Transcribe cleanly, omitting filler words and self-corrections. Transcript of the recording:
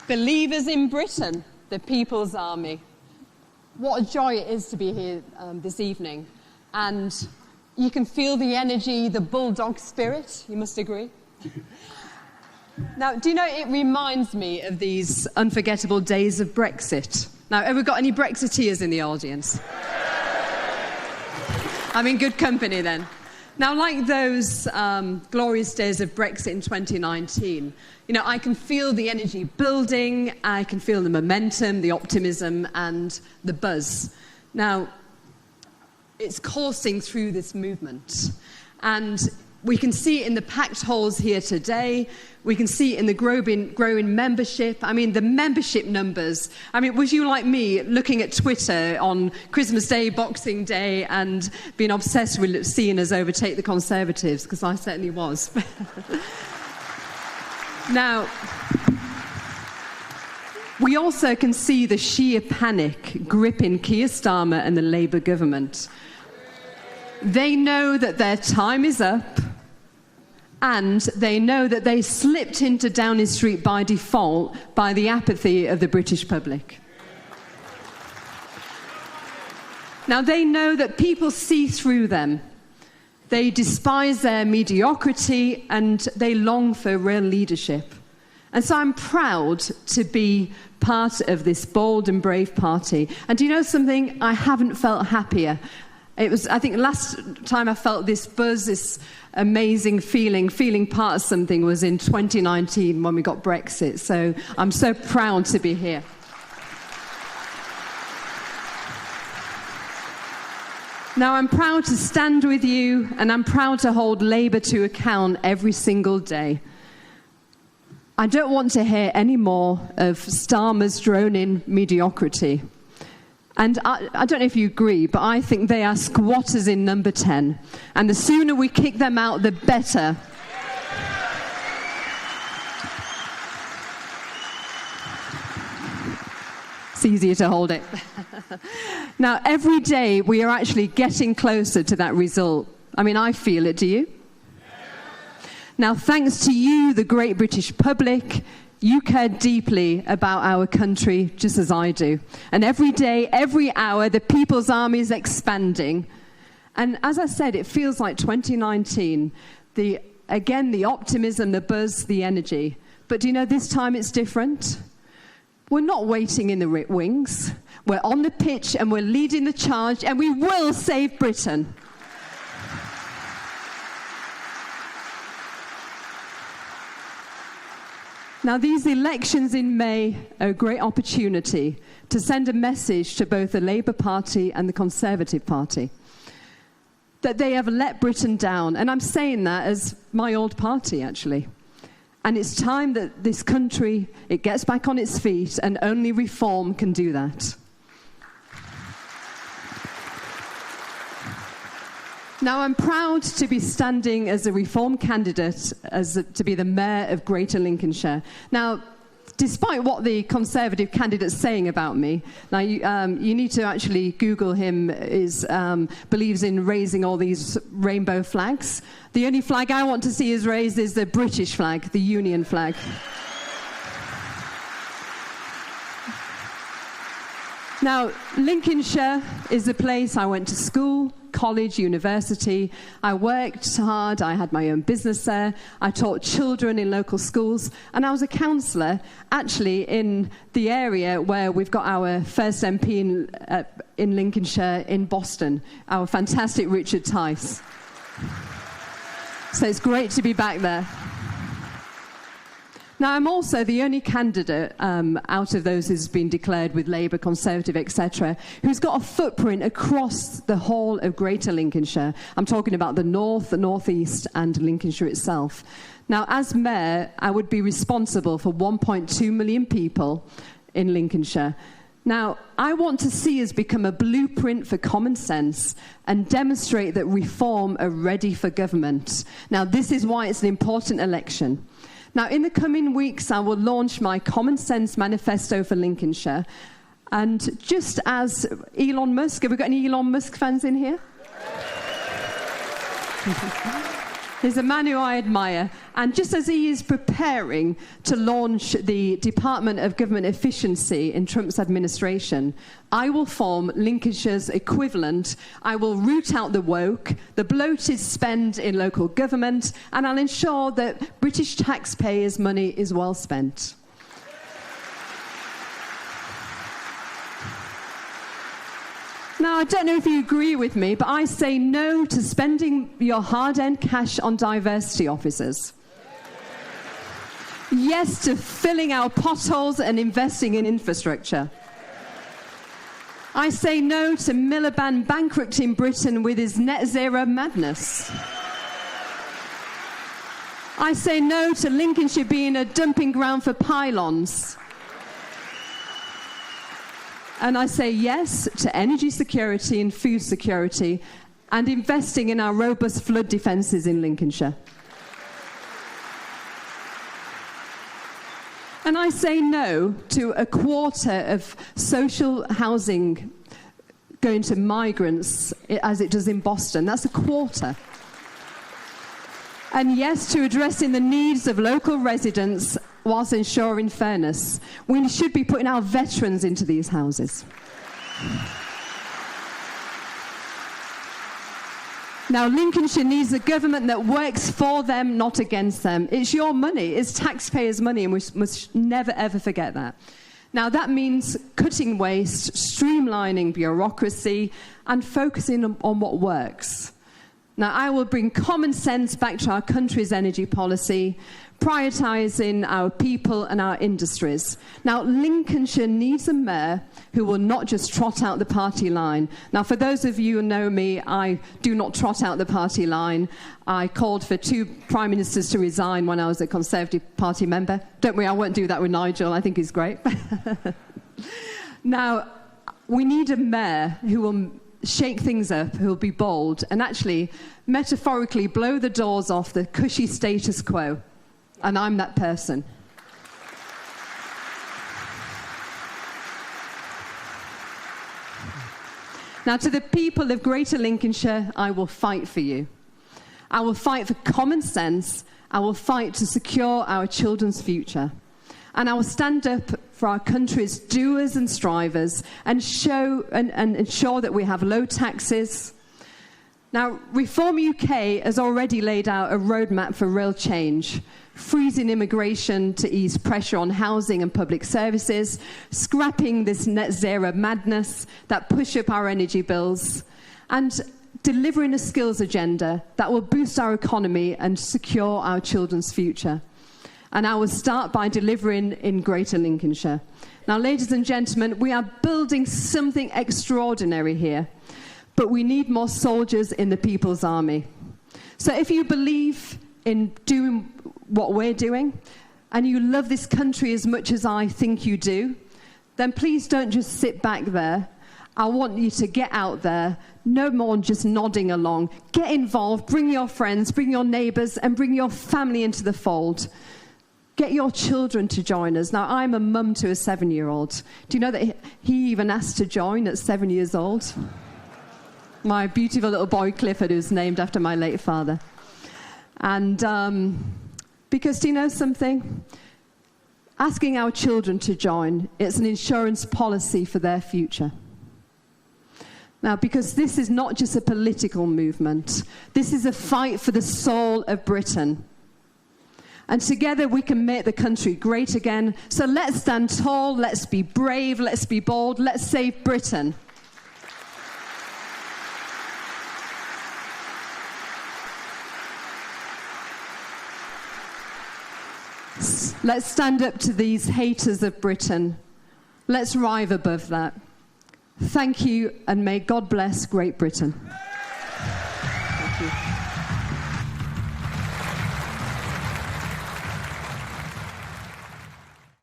Believers in Britain, the People's Army. What a joy it is to be here this evening. And you can feel the energy, the bulldog spirit, you must agree. Now, do you know, it reminds me of these unforgettable days of Brexit. Now, have we got any Brexiteers in the audience? I'm in good company then. Now, like those glorious days of Brexit in 2019, you know, I can feel the energy building, I can feel the momentum, the optimism, and the buzz. Now, it's coursing through this movement. And we can see it in the packed halls here today. We can see it in the growing membership. I mean, the membership numbers. I mean, was you like me looking at Twitter on Christmas Day, Boxing Day, and being obsessed with seeing us overtake the Conservatives? Because I certainly was. Now, we also can see the sheer panic gripping Keir Starmer and the Labour government. They know that their time is up, and they know that they slipped into Downing Street by default by the apathy of the British public. Now, they know that people see through them. They despise their mediocrity, and they long for real leadership. And so I'm proud to be part of this bold and brave party. And do you know something? I haven't felt happier. It was, I think, last time I felt this buzz, this amazing feeling part of something was in 2019 when we got Brexit. So I'm so proud to be here. Now, I'm proud to stand with you, and I'm proud to hold Labour to account every single day. I don't want to hear any more of Starmer's droning mediocrity. And I don't know if you agree, but I think they are squatters in number 10. And the sooner we kick them out, the better. It's easier to hold it. Now, every day we are actually getting closer to that result. I mean, I feel it, do you? Now, thanks to you, the great British public, you care deeply about our country, just as I do. And every day, every hour, the People's Army is expanding. And as I said, it feels like 2019. The optimism, the buzz, the energy. But do you know, this time it's different? We're not waiting in the wings. We're on the pitch and we're leading the charge, and we will save Britain. Now, these elections in May are a great opportunity to send a message to both the Labour Party and the Conservative Party that they have let Britain down. And I'm saying that as my old party, actually. And it's time that this country, it gets back on its feet, and only reform can do that. Now, I'm proud to be standing as a Reform candidate to be the Mayor of Greater Lincolnshire. Now, despite what the Conservative candidate's saying about me, now you need to actually Google him, believes in raising all these rainbow flags. The only flag I want to see is raised is the British flag, the Union flag. Now, Lincolnshire is a place I went to school, college, university. I worked hard. I had my own business there. I taught children in local schools. And I was a councillor, actually, in the area where we've got our first MP in Lincolnshire, in Boston, our fantastic Richard Tice. So it's great to be back there. Now, I'm also the only candidate out of those who's been declared with Labour, Conservative, etc., who's got a footprint across the whole of Greater Lincolnshire. I'm talking about the north, the northeast, and Lincolnshire itself. Now, as Mayor, I would be responsible for 1.2 million people in Lincolnshire. Now, I want to see us become a blueprint for common sense and demonstrate that reform are ready for government. Now, this is why it's an important election. Now, in the coming weeks, I will launch my Common Sense Manifesto for Lincolnshire. And just as Elon Musk, have we got any Elon Musk fans in here? He's a man who I admire. And just as he is preparing to launch the Department of Government Efficiency in Trump's administration, I will form Lincolnshire's equivalent. I will root out the woke, the bloated spend in local government, and I'll ensure that British taxpayers' money is well spent. Now, I don't know if you agree with me, but I say no to spending your hard-earned cash on diversity officers. Yes to filling our potholes and investing in infrastructure. I say no to Miliband bankrupting Britain with his net zero madness. I say no to Lincolnshire being a dumping ground for pylons. And I say yes to energy security and food security and investing in our robust flood defences in Lincolnshire. And I say no to a quarter of social housing going to migrants as it does in Boston. That's a quarter. And yes to addressing the needs of local residents whilst ensuring fairness. We should be putting our veterans into these houses. Now, Lincolnshire needs a government that works for them, not against them. It's your money, it's taxpayers' money, and we must never, ever forget that. Now, that means cutting waste, streamlining bureaucracy, and focusing on what works. Now, I will bring common sense back to our country's energy policy, prioritising our people and our industries. Now, Lincolnshire needs a mayor who will not just trot out the party line. Now, for those of you who know me, I do not trot out the party line. I called for 2 prime ministers to resign when I was a Conservative Party member. Don't worry, I won't do that with Nigel. I think he's great. Now, we need a mayor who will shake things up, who will be bold, and actually, metaphorically, blow the doors off the cushy status quo. And I'm that person. Now, to the people of Greater Lincolnshire, I will fight for you. I will fight for common sense. I will fight to secure our children's future. And I will stand up for our country's doers and strivers and ensure that we have low taxes. Now, Reform UK has already laid out a roadmap for real change, freezing immigration to ease pressure on housing and public services, scrapping this net zero madness that push up our energy bills, and delivering a skills agenda that will boost our economy and secure our children's future. And I will start by delivering in Greater Lincolnshire. Now, ladies and gentlemen, we are building something extraordinary here, but we need more soldiers in the People's Army. So if you believe in doing what we're doing, and you love this country as much as I think you do, then please don't just sit back there. I want you to get out there, no more just nodding along. Get involved, bring your friends, bring your neighbours, and bring your family into the fold. Get your children to join us. Now, I'm a mum to a 7-year-old. Do you know that he even asked to join at 7 years old? My beautiful little boy, Clifford, who's named after my late father. And because, do you know something? Asking our children to join, it's an insurance policy for their future. Now, because this is not just a political movement, this is a fight for the soul of Britain. And together we can make the country great again. So let's stand tall, let's be brave, let's be bold, let's save Britain. Let's stand up to these haters of Britain. Let's rise above that. Thank you, and may God bless Great Britain. Thank you.